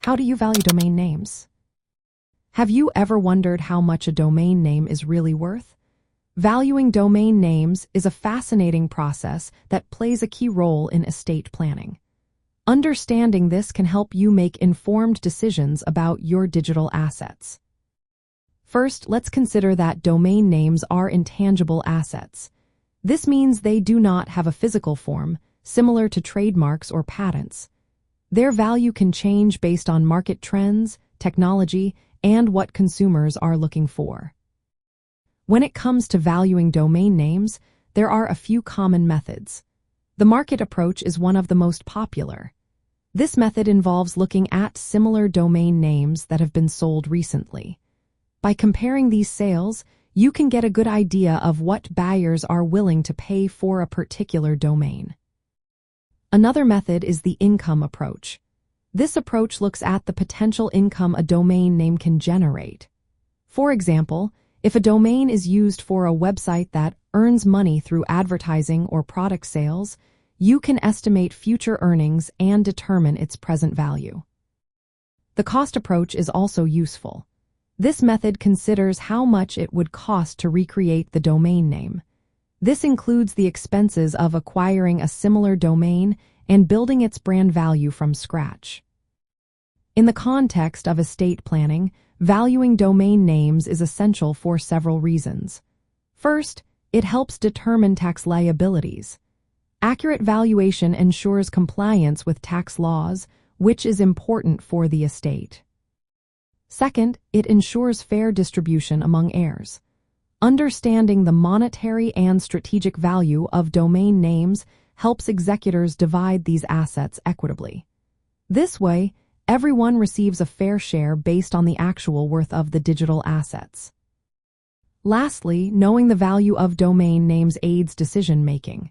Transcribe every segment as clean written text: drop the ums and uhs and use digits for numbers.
How do you value domain names? Have you ever wondered how much a domain name is really worth? Valuing domain names is a fascinating process that plays a key role in estate planning. Understanding this can help you make informed decisions about your digital assets. First, let's consider that domain names are intangible assets. This means they do not have a physical form, similar to trademarks or patents. Their value can change based on market trends, technology, and what consumers are looking for. When it comes to valuing domain names, there are a few common methods. The market approach is one of the most popular. This method involves looking at similar domain names that have been sold recently. By comparing these sales, you can get a good idea of what buyers are willing to pay for a particular domain. Another method is the income approach. This approach looks at the potential income a domain name can generate. For example, if a domain is used for a website that earns money through advertising or product sales, you can estimate future earnings and determine its present value. The cost approach is also useful. This method considers how much it would cost to recreate the domain name. This includes the expenses of acquiring a similar domain and building its brand value from scratch. In the context of estate planning, valuing domain names is essential for several reasons. First, it helps determine tax liabilities. Accurate valuation ensures compliance with tax laws, which is important for the estate. Second, it ensures fair distribution among heirs. Understanding the monetary and strategic value of domain names helps executors divide these assets equitably. This way, everyone receives a fair share based on the actual worth of the digital assets. Lastly, knowing the value of domain names aids decision-making.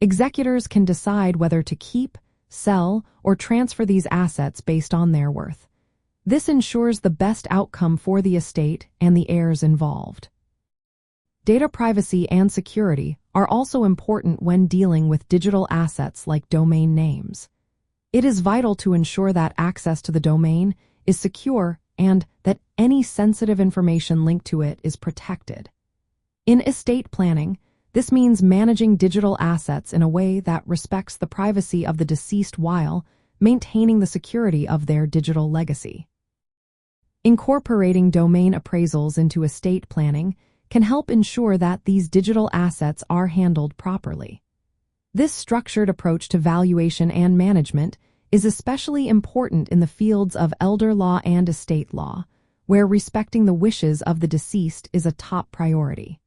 Executors can decide whether to keep, sell, or transfer these assets based on their worth. This ensures the best outcome for the estate and the heirs involved. Data privacy and security are also important when dealing with digital assets like domain names. It is vital to ensure that access to the domain is secure and that any sensitive information linked to it is protected. In estate planning, this means managing digital assets in a way that respects the privacy of the deceased while maintaining the security of their digital legacy. Incorporating domain appraisals into estate planning can help ensure that these digital assets are handled properly. This structured approach to valuation and management is especially important in the fields of elder law and estate law, where respecting the wishes of the deceased is a top priority.